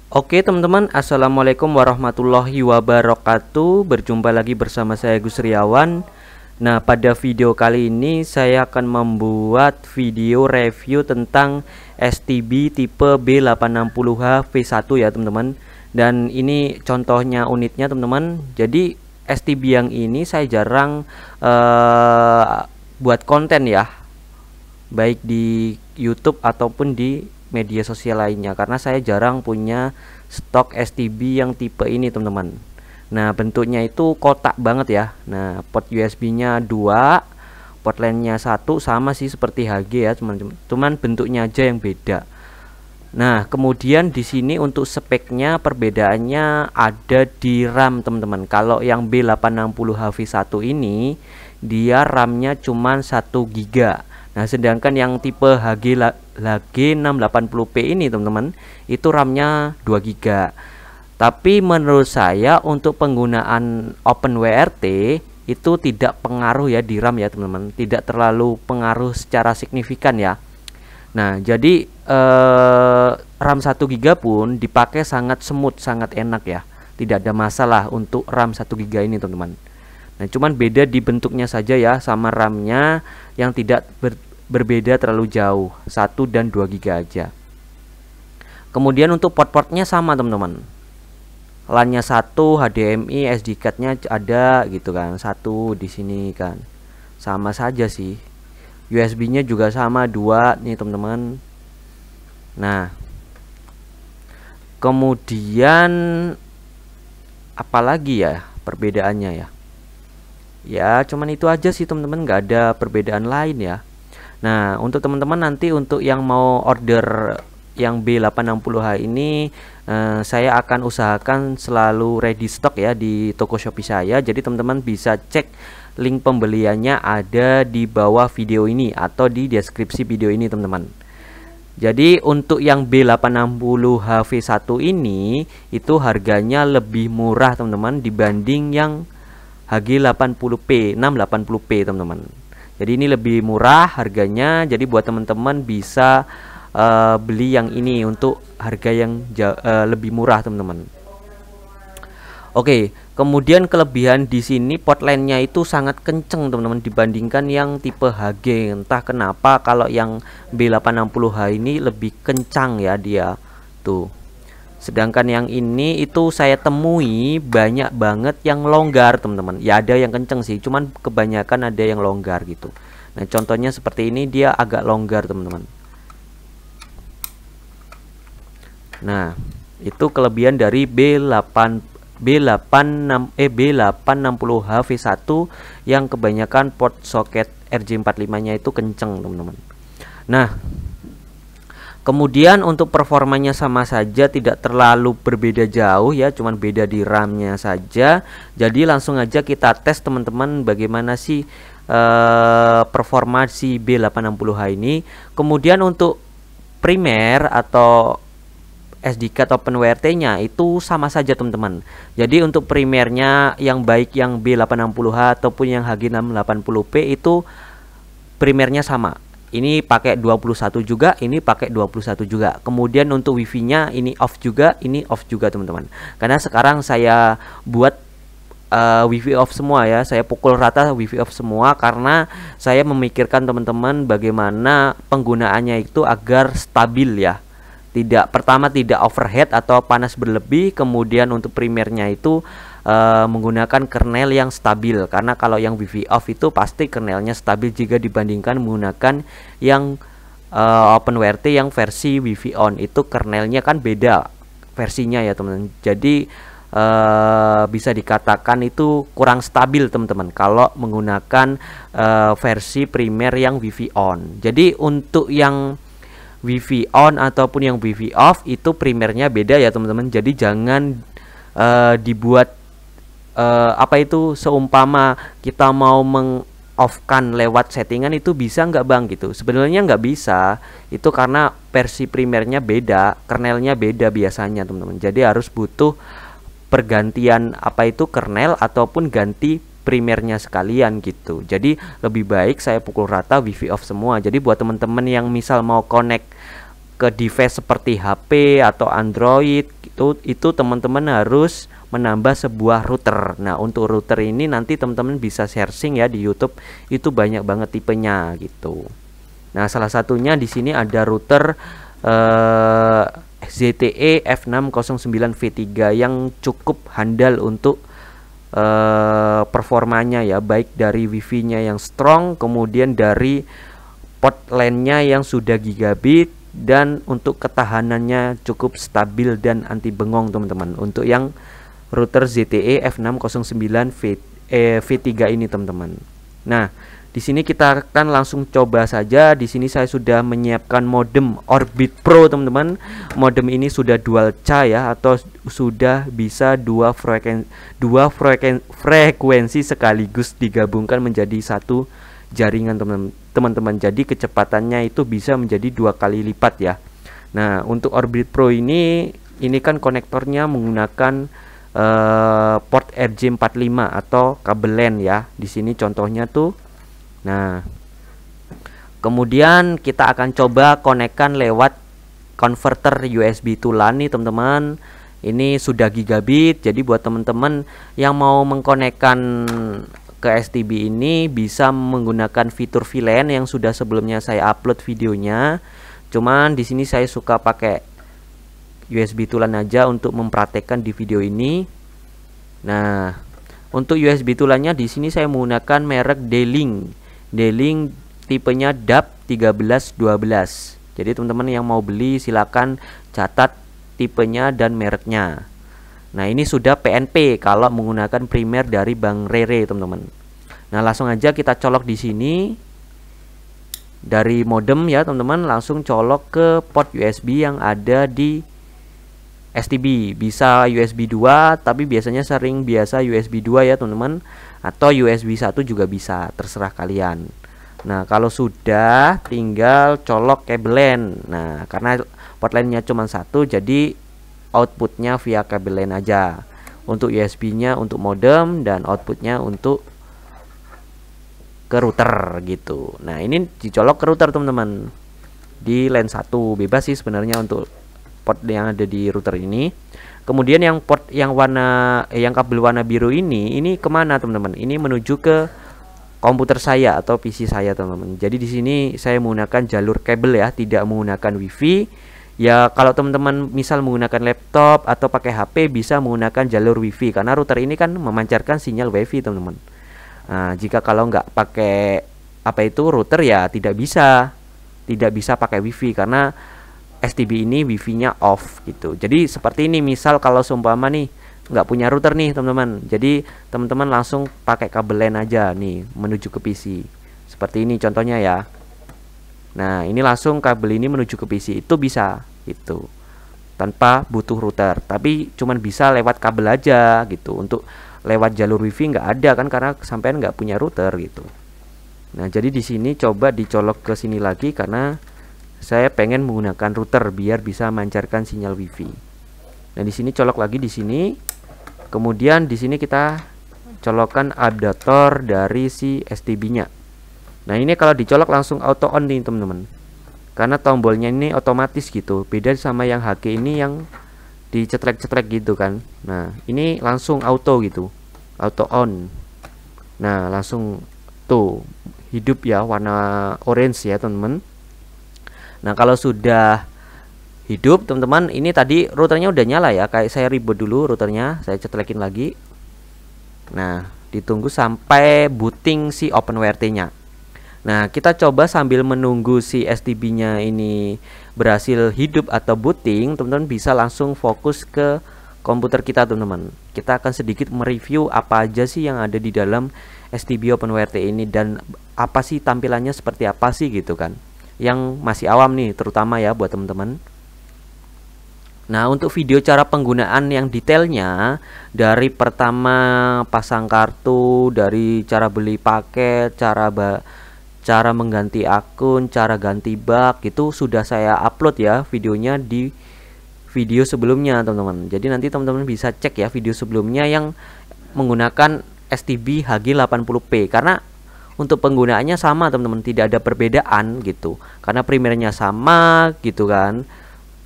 Oke teman-teman, assalamualaikum warahmatullahi wabarakatuh. Berjumpa lagi bersama saya Gus Riawan. Nah, pada video kali ini saya akan membuat video review tentang STB tipe B860H V1 ya teman-teman. Dan ini contohnya unitnya teman-teman. Jadi STB yang ini saya jarang buat konten ya, baik di YouTube ataupun di media sosial lainnya, karena saya jarang punya stok STB yang tipe ini teman-teman. Nah, bentuknya itu kotak banget ya. Nah, port USB nya 2, port LAN nya 1, sama sih seperti HG ya cuman bentuknya aja yang beda. Nah, kemudian di sini untuk speknya perbedaannya ada di RAM teman-teman. Kalau yang B860HV1 ini dia RAM-nya cuman 1 GB. Nah, sedangkan yang tipe HG680P ini teman-teman, itu RAM-nya 2 GB. Tapi menurut saya untuk penggunaan OpenWRT itu tidak pengaruh ya di RAM ya teman-teman, tidak terlalu pengaruh secara signifikan ya. Nah, jadi RAM 1 GB pun dipakai sangat smooth, sangat enak ya. Tidak ada masalah untuk RAM 1 GB ini teman-teman. Nah, cuman beda di bentuknya saja ya, sama RAM-nya yang tidak berbeda terlalu jauh, 1 dan 2 GB aja. Kemudian untuk port-portnya sama teman-teman. LAN-nya 1, HDMI, SD card-nya ada gitu kan. 1 di sini kan. Sama saja sih. USB-nya juga sama 2 nih teman-teman. Nah, kemudian apalagi ya perbedaannya ya? Ya, cuman itu aja sih teman-teman, nggak ada perbedaan lain ya. Nah, untuk teman-teman nanti untuk yang mau order yang B860H ini, saya akan usahakan selalu ready stock ya di toko Shopee saya. Jadi teman-teman bisa cek link pembeliannya ada di bawah video ini atau di deskripsi video ini teman-teman. Jadi untuk yang B860HV1 ini itu harganya lebih murah teman-teman dibanding yang HG80P, 680P teman-teman. Jadi ini lebih murah harganya. Jadi buat teman-teman bisa beli yang ini untuk harga yang lebih murah teman-teman. Oke, kemudian kelebihan di sini port LAN-nya itu sangat kenceng teman-teman dibandingkan yang tipe HG. Entah kenapa kalau yang B860H ini lebih kencang ya dia tuh. Sedangkan yang ini itu saya temui banyak banget yang longgar teman-teman. Ya ada yang kenceng sih, cuman kebanyakan ada yang longgar gitu. Nah, contohnya seperti ini, dia agak longgar teman-teman. Nah, itu kelebihan dari B860HV1 yang kebanyakan port soket RJ45-nya itu kenceng teman-teman. Nah, kemudian untuk performanya sama saja, tidak terlalu berbeda jauh ya, cuman beda di RAM-nya saja. Jadi langsung aja kita tes teman-teman bagaimana sih performa si B860H ini. Kemudian untuk primer atau SD card OpenWRT-nya itu sama saja teman-teman. Jadi untuk primernya yang baik yang B860H ataupun yang HG680P itu primernya sama. Ini pakai 21 juga, ini pakai 21 juga. Kemudian untuk wifi-nya ini off juga, ini off juga teman-teman. Karena sekarang saya buat wifi off semua ya. Saya pukul rata wifi off semua karena saya memikirkan teman-teman bagaimana penggunaannya itu agar stabil ya. Pertama tidak overhead atau panas berlebih. Kemudian untuk primernya itu menggunakan kernel yang stabil, karena kalau yang wifi off itu pasti kernelnya stabil jika dibandingkan menggunakan yang OpenWRT yang versi wifi on. Itu kernelnya kan beda versinya ya teman-teman. Jadi bisa dikatakan itu kurang stabil teman-teman kalau menggunakan versi primer yang wifi on. Jadi untuk yang wifi on ataupun yang wifi off itu primernya beda ya teman-teman. Jadi jangan dibuat apa itu seumpama kita mau meng-off-kan lewat settingan itu bisa nggak bang gitu. Sebenarnya nggak bisa, itu karena versi primernya beda, kernelnya beda biasanya teman-teman. Jadi harus butuh pergantian apa itu kernel ataupun ganti primernya sekalian gitu. Jadi lebih baik saya pukul rata wifi off semua. Jadi buat teman-teman yang misal mau connect ke device seperti HP atau Android itu teman-teman harus menambah sebuah router. Nah, untuk router ini nanti teman-teman bisa searching ya di YouTube, itu banyak banget tipenya gitu. Nah, salah satunya di sini ada router ZTE F609V3 yang cukup handal untuk performanya ya, baik dari wifi-nya yang strong, kemudian dari port LAN-nya yang sudah gigabit, dan untuk ketahanannya cukup stabil dan anti bengong teman-teman, untuk yang router ZTE F609V3 ini teman-teman. Nah, di sini kita akan langsung coba saja. Di sini saya sudah menyiapkan modem Orbit Pro teman-teman. Modem ini sudah dual ca ya, atau sudah bisa dua frekuensi sekaligus digabungkan menjadi satu jaringan teman-teman. Jadi kecepatannya itu bisa menjadi 2 kali lipat ya. Nah, untuk Orbit Pro ini kan konektornya menggunakan port RJ45 atau kabel LAN ya. Di sini contohnya tuh. Nah, kemudian kita akan coba konekkan lewat converter USB to LAN nih teman-teman. Ini sudah gigabit, jadi buat teman-teman yang mau mengkonekkan ke STB ini bisa menggunakan fitur VLAN yang sudah sebelumnya saya upload videonya. Cuman di sini saya suka pakai USB to LAN aja untuk mempraktekkan di video ini. Nah, untuk USB to LAN-nya di sini saya menggunakan merek D-Link tipenya DAP1312. Jadi teman-teman yang mau beli silakan catat tipenya dan mereknya. Nah, ini sudah PNP kalau menggunakan primer dari Bang Rere teman-teman. Nah, langsung aja kita colok di sini dari modem ya teman-teman, langsung colok ke port USB yang ada di STB. Bisa USB 2, tapi biasanya biasa USB 2 ya teman-teman, atau USB 1 juga bisa, terserah kalian. Nah, kalau sudah tinggal colok kabel LAN. Nah, karena port LAN-nya cuma satu, jadi outputnya via kabel LAN aja. Untuk USB-nya untuk modem, dan outputnya untuk ke router gitu. Nah, ini dicolok ke router teman-teman, di LAN 1. Bebas sih sebenarnya untuk port yang ada di router ini. Kemudian yang port yang kabel warna biru ini kemana teman-teman? Ini menuju ke komputer saya atau PC saya teman-teman. Jadi di sini saya menggunakan jalur kabel ya, tidak menggunakan WiFi. Ya, kalau teman-teman misal menggunakan laptop atau pakai HP bisa menggunakan jalur WiFi, karena router ini kan memancarkan sinyal WiFi teman-teman. Nah, jika kalau nggak pakai router ya tidak bisa pakai WiFi, karena STB ini WiFi-nya off gitu. Jadi seperti ini, misal kalau seumpama nih nggak punya router nih teman-teman, jadi teman-teman langsung pakai kabel LAN aja nih menuju ke PC. Seperti ini contohnya ya. Nah, ini langsung kabel ini menuju ke PC, itu bisa gitu, tanpa butuh router. Tapi cuman bisa lewat kabel aja gitu. Untuk lewat jalur WiFi nggak ada kan, karena sampean nggak punya router gitu. Nah, jadi di sini coba dicolok ke sini lagi, karena saya pengen menggunakan router biar bisa memancarkan sinyal WiFi. Nah, di sini colok lagi di sini. Kemudian di sini kita colokkan adaptor dari si STB-nya. Nah, ini kalau dicolok langsung auto on nih teman-teman, karena tombolnya ini otomatis gitu. Beda sama yang HG ini yang dicetrek-cetrek gitu kan. Nah, ini langsung auto gitu, auto on. Nah, langsung tuh hidup ya, warna orange ya teman-teman. Nah, kalau sudah hidup teman-teman, ini tadi routernya udah nyala ya. Kayak saya reboot dulu routernya, saya cetrekin lagi. Nah, ditunggu sampai booting si OpenWrt-nya. Nah, kita coba sambil menunggu si STB-nya ini berhasil hidup atau booting, teman-teman bisa langsung fokus ke komputer kita teman-teman. Kita akan sedikit mereview apa aja sih yang ada di dalam STB OpenWrt ini, dan apa sih tampilannya seperti apa sih gitu kan, yang masih awam nih terutama ya buat teman-teman. Nah, untuk video cara penggunaan yang detailnya, dari pertama pasang kartu, dari cara beli paket, cara mengganti akun, cara ganti bug, itu sudah saya upload ya videonya di video sebelumnya teman-teman. Jadi nanti teman-teman bisa cek ya video sebelumnya yang menggunakan STB HG80p, karena untuk penggunaannya sama teman-teman, tidak ada perbedaan gitu, karena primernya sama gitu kan.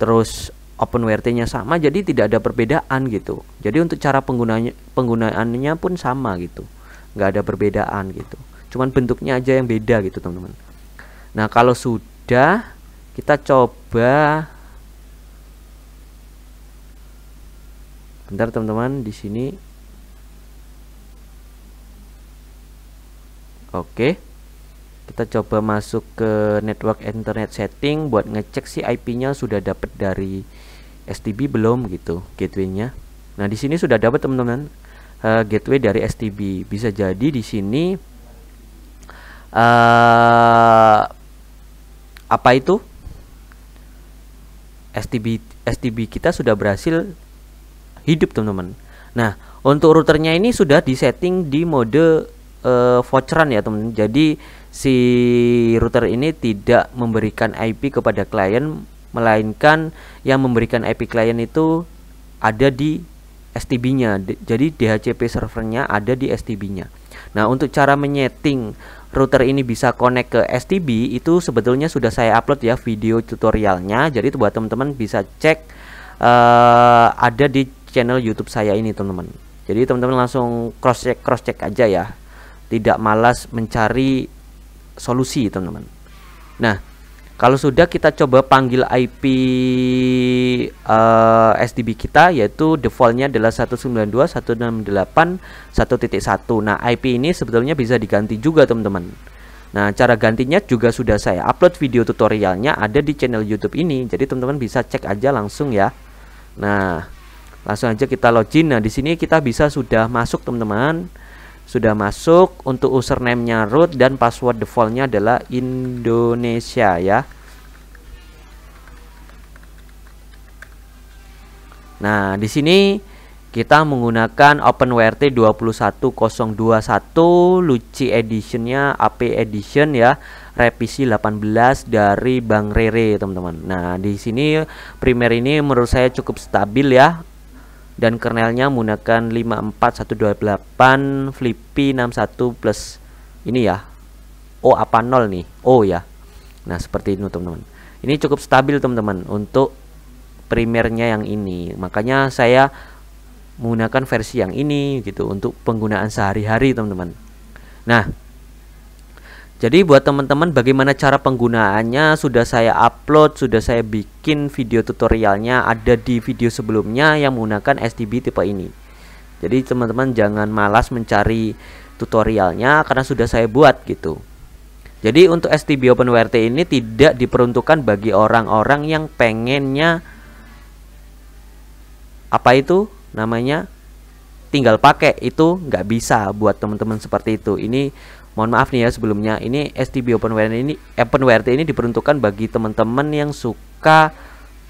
Terus OpenWrt-nya sama, jadi tidak ada perbedaan gitu. Jadi untuk cara penggunaannya pun sama gitu, nggak ada perbedaan gitu, cuman bentuknya aja yang beda gitu teman-teman. Nah kalau sudah, kita coba, bentar teman-teman di sini. Oke, kita coba masuk ke network internet setting buat ngecek si IP-nya sudah dapat dari STB belum gitu, gateway-nya. Nah di sini sudah dapat teman-teman, gateway dari STB. Bisa jadi di sini apa itu, STB kita sudah berhasil hidup teman-teman. Nah untuk routernya ini sudah disetting di mode voucheran ya teman-teman. Jadi si router ini tidak memberikan IP kepada klien, melainkan yang memberikan IP klien itu ada di STB-nya. Jadi DHCP servernya ada di STB-nya. Nah untuk cara menyeting router ini bisa connect ke STB itu sebetulnya sudah saya upload ya video tutorialnya. Jadi itu buat teman-teman bisa cek, ada di channel YouTube saya ini teman-teman. Jadi teman-teman langsung cross check aja ya, tidak malas mencari solusi teman-teman. Nah kalau sudah, kita coba panggil IP STB kita, yaitu defaultnya adalah 192.168.1.1. Nah IP ini sebetulnya bisa diganti juga teman-teman. Nah cara gantinya juga sudah saya upload video tutorialnya, ada di channel YouTube ini. Jadi teman-teman bisa cek aja langsung ya. Nah langsung aja kita login. Nah di sini kita bisa sudah masuk teman-teman, sudah masuk. Untuk username-nya root dan password defaultnya adalah Indonesia ya. Nah di sini kita menggunakan OpenWrt 21021 Luci editionnya AP edition ya, revisi 18 dari Bang Rere teman-teman. Nah di sini primer ini menurut saya cukup stabil ya, dan kernelnya menggunakan 54128 Flippy 61 plus ini ya, O apa 0 nih, O ya. Nah seperti itu teman-teman, ini cukup stabil teman-teman untuk primernya yang ini. Makanya saya menggunakan versi yang ini gitu untuk penggunaan sehari-hari teman-teman. Nah jadi buat teman-teman bagaimana cara penggunaannya sudah saya upload, sudah saya bikin video tutorialnya, ada di video sebelumnya yang menggunakan STB tipe ini. Jadi teman-teman jangan malas mencari tutorialnya karena sudah saya buat gitu. Jadi untuk STB OpenWrt ini tidak diperuntukkan bagi orang-orang yang pengennya apa itu namanya tinggal pakai, itu nggak bisa buat teman-teman seperti itu. Ini mohon maaf nih ya sebelumnya, ini STB OpenWrt ini diperuntukkan bagi teman-teman yang suka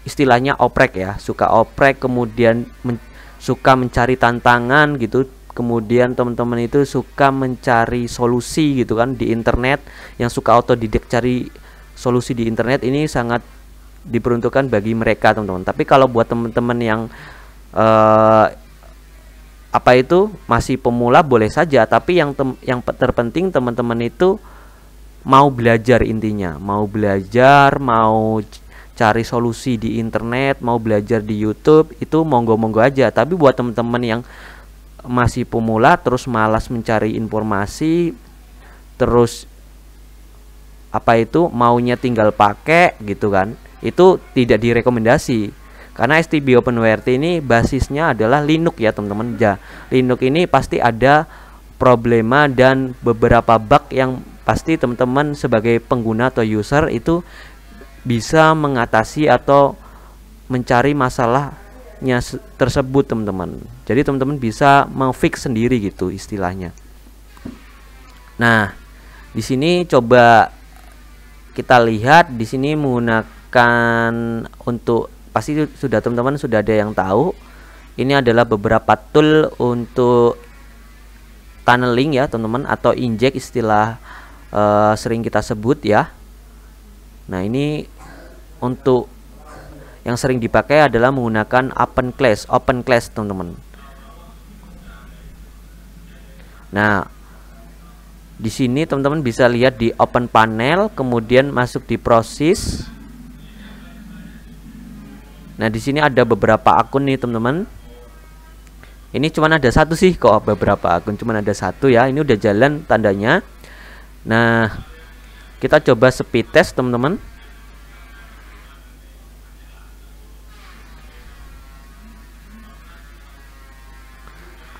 istilahnya oprek ya, suka oprek, kemudian suka mencari tantangan gitu, kemudian teman-teman itu suka mencari solusi gitu kan di internet, yang suka autodidak cari solusi di internet. Ini sangat diperuntukkan bagi mereka teman-teman. Tapi kalau buat teman-teman yang apa itu masih pemula boleh saja, tapi yang terpenting teman-teman itu mau belajar, intinya mau belajar, mau cari solusi di internet, mau belajar di YouTube, itu monggo-monggo aja. Tapi buat teman-teman yang masih pemula terus malas mencari informasi, terus apa itu maunya tinggal pakai gitu kan, itu tidak direkomendasi. Karena STB OpenWrt ini basisnya adalah Linux ya teman-teman. Linux ini pasti ada problema dan beberapa bug yang pasti teman-teman sebagai pengguna atau user itu bisa mengatasi atau mencari masalahnya tersebut teman-teman. Jadi teman-teman bisa memfix sendiri gitu istilahnya. Nah, di sini coba kita lihat, di sini menggunakan untuk, pasti sudah teman-teman sudah ada yang tahu, ini adalah beberapa tool untuk tunneling ya teman-teman, atau inject istilah sering kita sebut ya. Nah ini untuk yang sering dipakai adalah menggunakan OpenClass teman-teman. Nah di sini teman-teman bisa lihat di Open Panel, kemudian masuk di Process. Nah, di sini ada beberapa akun nih teman-teman. Ini cuman ada satu sih, kok beberapa akun, cuman ada satu ya. Ini udah jalan tandanya. Nah, kita coba speed test teman-teman.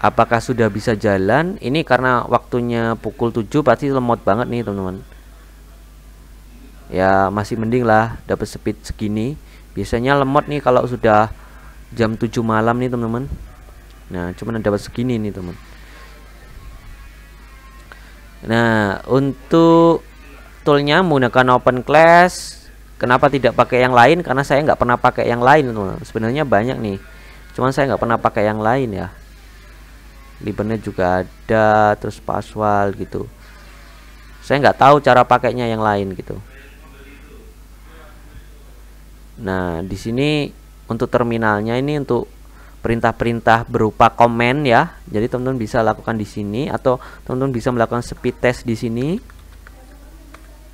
Apakah sudah bisa jalan? Ini karena waktunya pukul 7 pasti lemot banget nih teman-teman. Ya masih mending lah dapat speed segini. Biasanya lemot nih kalau sudah jam 7 malam nih teman-teman. Nah, cuman dapat segini nih teman. Nah, untuk toolnya menggunakan Open Class. Kenapa tidak pakai yang lain? Karena saya nggak pernah pakai yang lain teman-teman. Sebenarnya banyak nih, cuman saya nggak pernah pakai yang lain ya. Libernnya juga ada, terus Paswal gitu. Saya nggak tahu cara pakainya yang lain gitu. Nah, di sini untuk terminalnya ini untuk perintah-perintah berupa komen ya. Jadi teman-teman bisa lakukan di sini atau teman-teman bisa melakukan speed test di sini.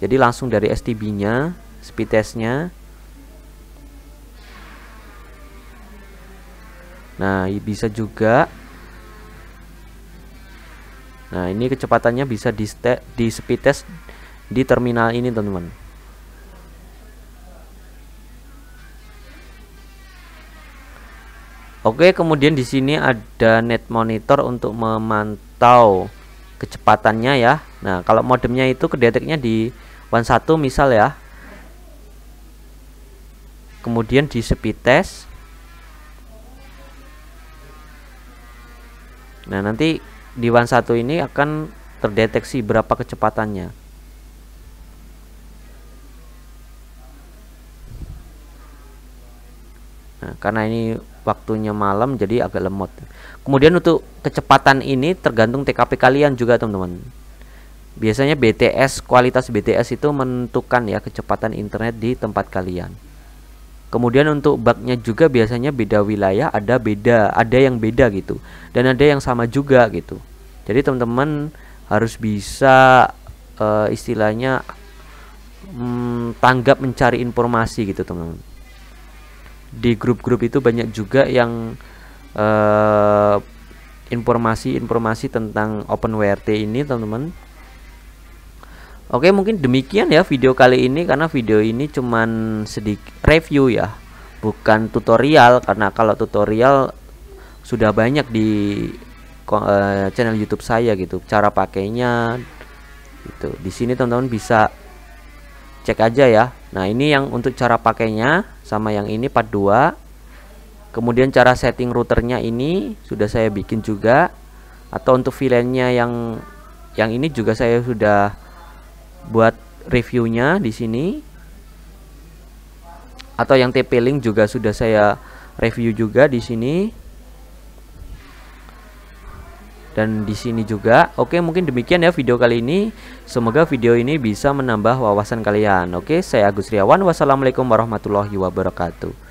Jadi langsung dari STB-nya, speed testnya. Nah, bisa juga. Nah, ini kecepatannya bisa di speed test di terminal ini teman-teman. Oke, kemudian di sini ada net monitor untuk memantau kecepatannya ya. Nah, kalau modemnya itu kedeteknya di 1 misal ya. Kemudian di speed test. Nah, nanti di 1 ini akan terdeteksi berapa kecepatannya. Nah, karena ini waktunya malam jadi agak lemot. Kemudian untuk kecepatan ini tergantung TKP kalian juga teman-teman. Biasanya BTS, kualitas BTS itu menentukan ya kecepatan internet di tempat kalian. Kemudian untuk bugnya juga biasanya beda wilayah, ada yang beda gitu, dan ada yang sama juga gitu. Jadi teman-teman harus bisa istilahnya tanggap mencari informasi gitu teman-teman. Di grup-grup itu banyak juga yang informasi-informasi tentang OpenWRT ini teman-teman. Oke, mungkin demikian ya video kali ini, karena video ini cuman sedikit review ya, bukan tutorial, karena kalau tutorial sudah banyak di channel YouTube saya gitu, cara pakainya gitu. Di sini teman-teman bisa cek aja ya. Nah, ini yang untuk cara pakainya, sama yang ini part 2. Kemudian cara setting routernya ini sudah saya bikin juga, atau untuk VLAN-nya yang ini juga saya sudah buat reviewnya di sini, atau yang TP-Link juga sudah saya review juga di sini, dan di sini juga. Oke, mungkin demikian ya video kali ini. Semoga video ini bisa menambah wawasan kalian. Oke, saya Agus Riawan. Wassalamualaikum warahmatullahi wabarakatuh.